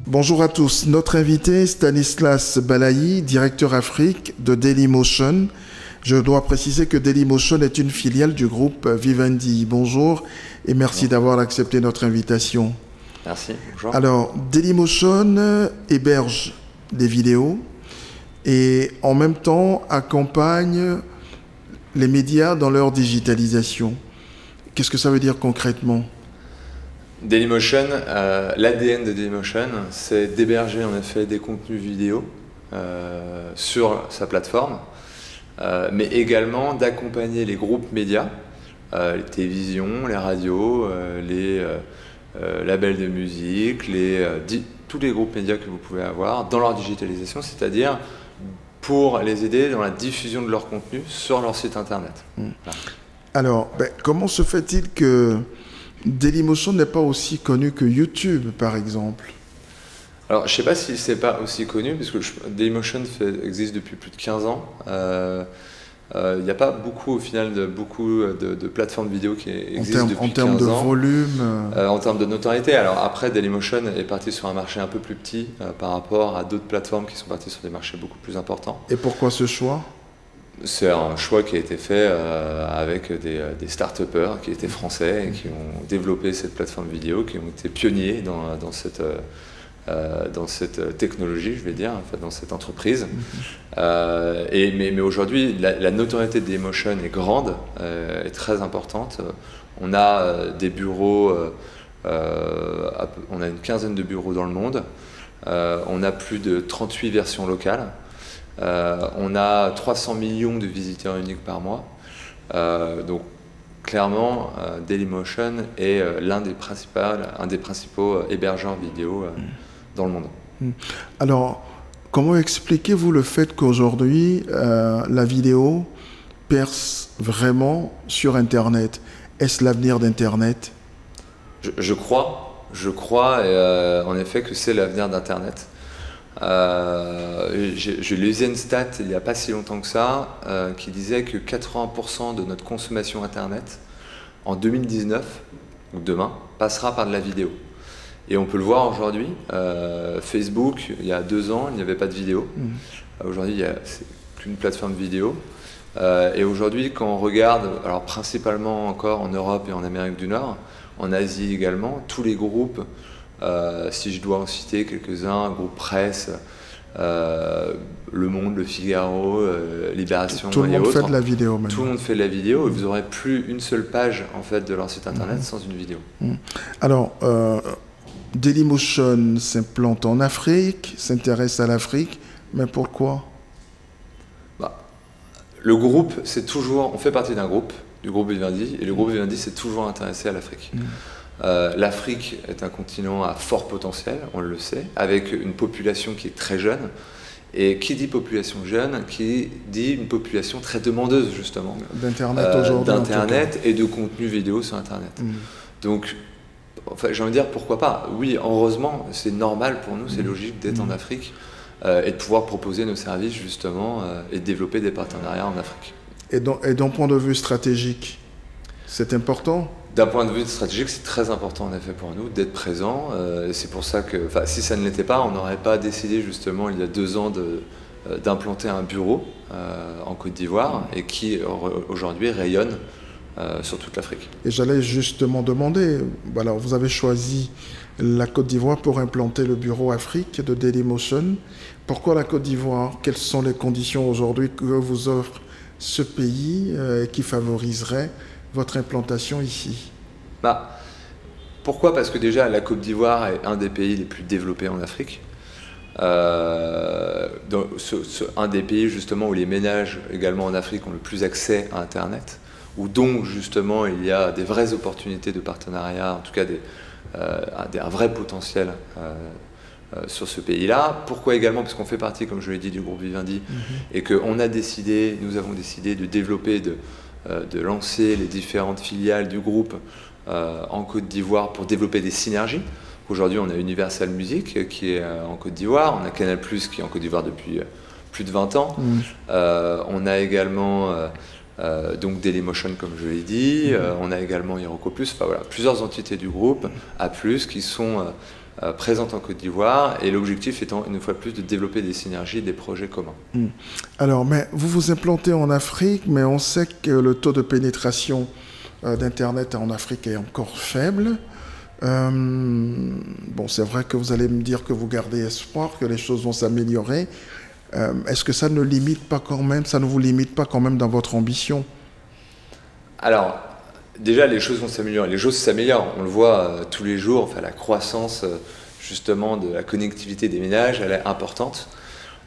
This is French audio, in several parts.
Bonjour à tous. Notre invité, Stanislas Balayi, directeur Afrique de Dailymotion. Je dois préciser que Dailymotion est une filiale du groupe Vivendi. Bonjour et merci d'avoir accepté notre invitation. Merci, bonjour. Alors, Dailymotion héberge des vidéos et en même temps accompagne les médias dans leur digitalisation. Qu'est-ce que ça veut dire concrètement ? Dailymotion, l'ADN de Dailymotion, c'est d'héberger en effet des contenus vidéo sur sa plateforme, mais également d'accompagner les groupes médias, les télévisions, les radios, les labels de musique, tous les groupes médias que vous pouvez avoir dans leur digitalisation, c'est-à-dire pour les aider dans la diffusion de leur contenu sur leur site internet. Voilà. Alors, comment se fait-il que Dailymotion n'est pas aussi connu que YouTube, par exemple? Alors, je ne sais pas si c'est pas aussi connu, parce que Dailymotion existe depuis plus de 15 ans. Il n'y a pas beaucoup, au final, de plateformes vidéo qui existent depuis 15 ans. En termes de volume en termes de notoriété. Alors après, Dailymotion est parti sur un marché un peu plus petit par rapport à d'autres plateformes qui sont parties sur des marchés beaucoup plus importants. Et pourquoi ce choix? C'est un choix qui a été fait avec des start-upers qui étaient français et qui ont développé cette plateforme vidéo, qui ont été pionniers dans cette technologie, je vais dire, enfin, dans cette entreprise. Mais aujourd'hui, la notoriété de Dailymotion est grande, est très importante. On a des bureaux, on a une quinzaine de bureaux dans le monde. On a plus de 38 versions locales. On a 300 millions de visiteurs uniques par mois. Donc clairement, Dailymotion est un des principaux hébergeurs vidéo dans le monde. Alors, comment expliquez-vous le fait qu'aujourd'hui, la vidéo perce vraiment sur Internet? Est-ce l'avenir d'Internet? Je crois en effet que c'est l'avenir d'Internet. Je lisais une stat il n'y a pas si longtemps que ça qui disait que 80% de notre consommation Internet en 2019, donc demain, passera par de la vidéo. Et on peut le voir aujourd'hui, Facebook, il y a 2 ans, il n'y avait pas de vidéo. Aujourd'hui, c'est qu'une plateforme vidéo. Et aujourd'hui, quand on regarde, alors principalement encore en Europe et en Amérique du Nord, en Asie également, tous les groupes, si je dois en citer quelques-uns, groupe Presse, Le Monde, Le Figaro, Libération et autres. Tout le monde fait de la vidéo maintenant. Tout le monde fait de la vidéo et vous n'aurez plus une seule page en fait, de leur site internet sans une vidéo. Alors, Dailymotion s'implante en Afrique, s'intéresse à l'Afrique, mais pourquoi? Le groupe, on fait partie d'un groupe, du groupe Vivendi, et le groupe Vivendi s'est toujours intéressé à l'Afrique. L'Afrique est un continent à fort potentiel, on le sait, avec une population qui est très jeune. Et qui dit population jeune, qui dit une population très demandeuse, justement. D'Internet aujourd'hui. D'Internet et de contenu vidéo sur Internet. Donc, enfin, j'ai envie de dire, pourquoi pas? Oui, heureusement, c'est normal pour nous, c'est logique d'être en Afrique et de pouvoir proposer nos services, justement, et de développer des partenariats en Afrique. Et d'un point de vue stratégique, c'est important? D'un point de vue stratégique, c'est très important en effet pour nous d'être présent. C'est pour ça que, si ça ne l'était pas, on n'aurait pas décidé justement il y a 2 ans d'implanter un bureau en Côte d'Ivoire et qui aujourd'hui rayonne sur toute l'Afrique. Et j'allais justement demander, alors vous avez choisi la Côte d'Ivoire pour implanter le bureau Afrique de Dailymotion. Pourquoi la Côte d'Ivoire? Quelles sont les conditions aujourd'hui que vous offre ce pays qui favoriserait votre implantation ici? Pourquoi? Parce que déjà la Côte d'Ivoire est un des pays les plus développés en Afrique. Un des pays justement où les ménages également en Afrique ont le plus accès à Internet, où donc justement il y a des vraies opportunités de partenariat, en tout cas un vrai potentiel sur ce pays-là. Pourquoi également? Parce qu'on fait partie, comme je l'ai dit, du groupe Vivendi et que nous avons décidé de développer, de lancer les différentes filiales du groupe en Côte d'Ivoire pour développer des synergies. Aujourd'hui, on a Universal Music qui est en Côte d'Ivoire, on a Canal+, qui est en Côte d'Ivoire depuis plus de 20 ans. On a également donc Dailymotion, comme je l'ai dit, on a également Iroko+, enfin voilà, plusieurs entités du groupe, A+, qui sont présente en Côte d'Ivoire, et l'objectif étant une fois de plus de développer des synergies, des projets communs. Alors, mais vous vous implantez en Afrique, mais on sait que le taux de pénétration d'Internet en Afrique est encore faible. Bon, c'est vrai que vous allez me dire que vous gardez espoir, que les choses vont s'améliorer. Est-ce que ça ne limite pas quand même, ça ne vous limite pas quand même dans votre ambition? Alors, déjà, les choses vont s'améliorer. Les choses s'améliorent. On le voit tous les jours. Enfin, la croissance, justement, de la connectivité des ménages, elle est importante.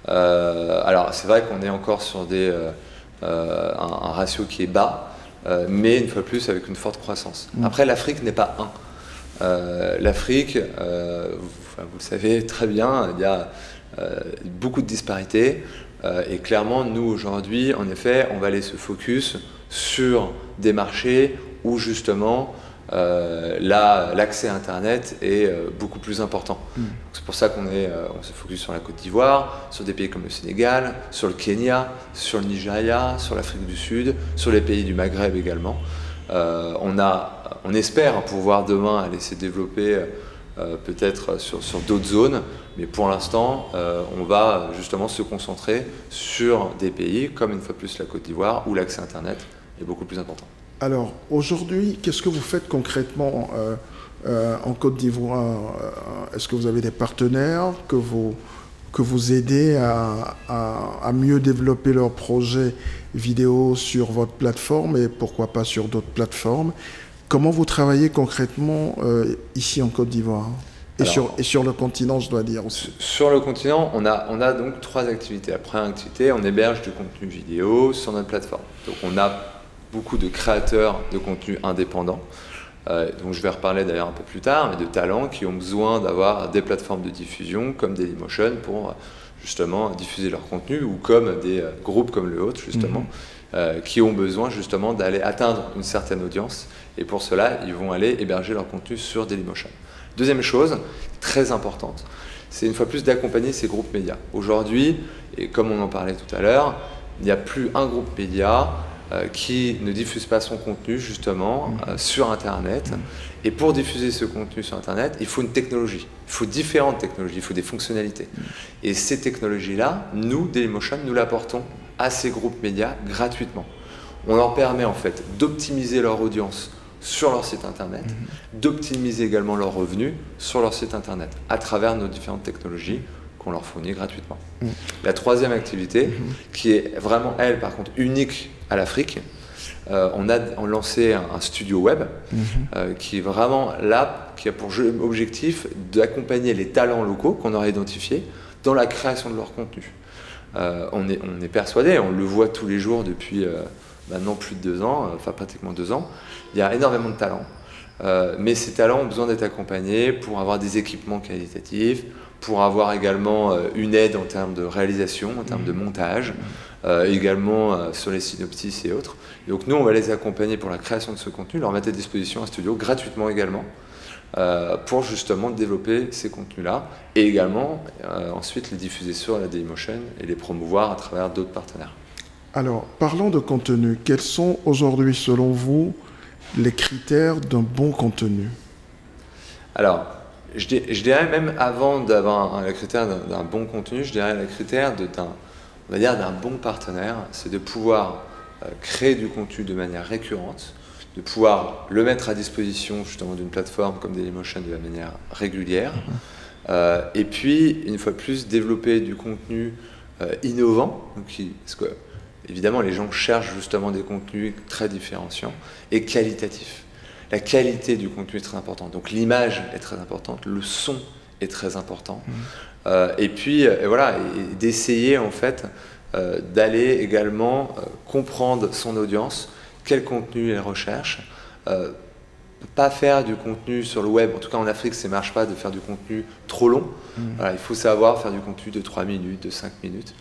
Alors, c'est vrai qu'on est encore sur un ratio qui est bas, mais une fois de plus, avec une forte croissance. Après, l'Afrique n'est pas un. L'Afrique, vous le savez très bien, il y a beaucoup de disparités. Et clairement, nous, aujourd'hui, en effet, on va aller se focus sur des marchés où justement l'accès à Internet est beaucoup plus important. C'est pour ça qu'on se focus sur la Côte d'Ivoire, sur des pays comme le Sénégal, sur le Kenya, sur le Nigeria, sur l'Afrique du Sud, sur les pays du Maghreb également. On espère pouvoir demain aller se développer peut-être sur d'autres zones, mais pour l'instant, on va justement se concentrer sur des pays comme une fois de plus la Côte d'Ivoire où l'accès Internet est beaucoup plus important. Alors, aujourd'hui, qu'est-ce que vous faites concrètement en Côte d'Ivoire? Est-ce que vous avez des partenaires que vous aidez à mieux développer leurs projets vidéo sur votre plateforme et pourquoi pas sur d'autres plateformes? Comment vous travaillez concrètement ici en Côte d'Ivoire et sur le continent, je dois dire aussi? Sur le continent, on a donc 3 activités. La première activité, on héberge du contenu vidéo sur notre plateforme. Donc on a beaucoup de créateurs de contenu indépendants, dont je vais reparler d'ailleurs un peu plus tard, mais de talents qui ont besoin d'avoir des plateformes de diffusion comme Dailymotion pour justement diffuser leur contenu, ou comme des groupes comme le vôtre justement, qui ont besoin justement d'aller atteindre une certaine audience, et pour cela ils vont aller héberger leur contenu sur Dailymotion. Deuxième chose très importante, c'est une fois plus d'accompagner ces groupes médias. Aujourd'hui, et comme on en parlait tout à l'heure, il n'y a plus un groupe média qui ne diffuse pas son contenu justement sur Internet. Et pour diffuser ce contenu sur Internet, il faut une technologie, il faut différentes technologies, il faut des fonctionnalités. Et ces technologies-là, nous, Dailymotion, nous l'apportons à ces groupes médias gratuitement. On leur permet en fait d'optimiser leur audience sur leur site Internet, d'optimiser également leurs revenus sur leur site Internet à travers nos différentes technologies qu'on leur fournit gratuitement. La troisième activité, qui est vraiment, elle, par contre, unique à l'Afrique, on a lancé un studio web qui est vraiment là, qui a pour objectif d'accompagner les talents locaux qu'on aura identifiés dans la création de leur contenu. On est persuadé, on le voit tous les jours depuis maintenant plus de 2 ans, enfin pratiquement 2 ans, il y a énormément de talents. Mais ces talents ont besoin d'être accompagnés pour avoir des équipements qualitatifs, pour avoir également une aide en termes de réalisation, en termes de montage, également sur les synopsis et autres. Et donc nous, on va les accompagner pour la création de ce contenu, leur mettre à disposition un studio gratuitement également, pour justement développer ces contenus-là, et également ensuite les diffuser sur la Dailymotion et les promouvoir à travers d'autres partenaires. Alors, parlons de contenu. Quels sont aujourd'hui, selon vous, les critères d'un bon contenu? Alors, je dirais même avant d'avoir le critère d'un bon contenu, je dirais le critère d'un bon partenaire, c'est de pouvoir créer du contenu de manière récurrente, de pouvoir le mettre à disposition justement d'une plateforme comme Dailymotion de manière régulière, et puis une fois de plus développer du contenu innovant, parce que évidemment les gens cherchent justement des contenus très différenciants et qualitatifs. La qualité du contenu est très importante, donc l'image est très importante, le son est très important, et puis voilà, et d'essayer en fait d'aller également comprendre son audience, quel contenu elle recherche, pas faire du contenu sur le web, en tout cas en Afrique ça ne marche pas de faire du contenu trop long, voilà, il faut savoir faire du contenu de 3 minutes, de 5 minutes,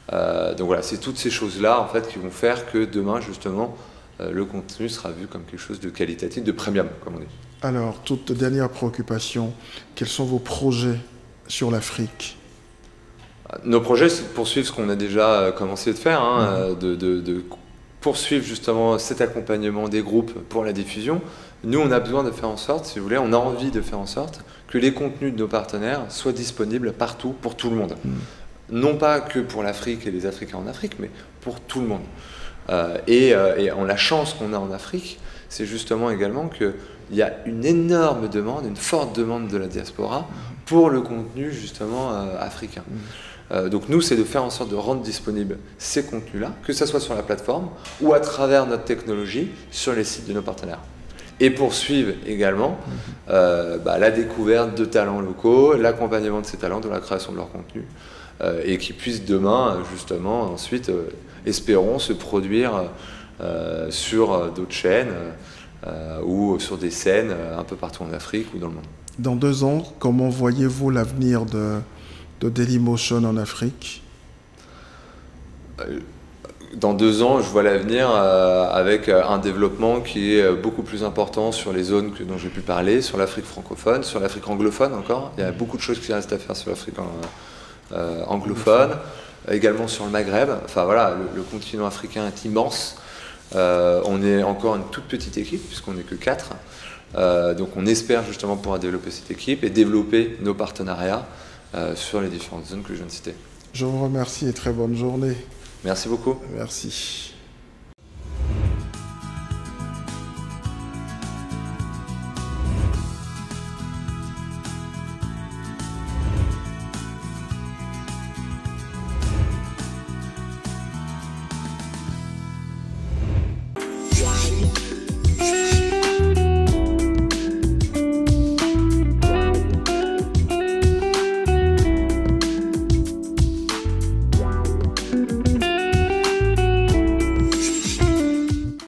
donc voilà, c'est toutes ces choses-là en fait qui vont faire que demain justement le contenu sera vu comme quelque chose de qualitatif, de premium, comme on dit. Alors, toute dernière préoccupation, quels sont vos projets sur l'Afrique? Nos projets, c'est de poursuivre ce qu'on a déjà commencé de faire, de poursuivre justement cet accompagnement des groupes pour la diffusion, nous, on a besoin de faire en sorte, si vous voulez, on a envie de faire en sorte que les contenus de nos partenaires soient disponibles partout pour tout le monde. Non pas que pour l'Afrique et les Africains en Afrique, mais pour tout le monde. Et la chance qu'on a en Afrique, c'est justement également qu'il y a une énorme demande, une forte demande de la diaspora pour le contenu justement africain. Donc nous, c'est de faire en sorte de rendre disponibles ces contenus-là, que ce soit sur la plateforme ou à travers notre technologie sur les sites de nos partenaires. Et poursuivre également la découverte de talents locaux, l'accompagnement de ces talents dans la création de leur contenu, et qui puissent demain, justement, ensuite, espérons, se produire sur d'autres chaînes ou sur des scènes un peu partout en Afrique ou dans le monde. Dans 2 ans, comment voyez-vous l'avenir de Dailymotion en Afrique? Dans 2 ans, je vois l'avenir avec un développement qui est beaucoup plus important sur les zones dont j'ai pu parler, sur l'Afrique francophone, sur l'Afrique anglophone encore. Il y a beaucoup de choses qui restent à faire sur l'Afrique anglophone, également sur le Maghreb. Enfin voilà, le continent africain est immense. On est encore une toute petite équipe, puisqu'on n'est que 4. Donc on espère justement pouvoir développer cette équipe et développer nos partenariats sur les différentes zones que je viens de citer. Je vous remercie et très bonne journée. Merci beaucoup. Merci.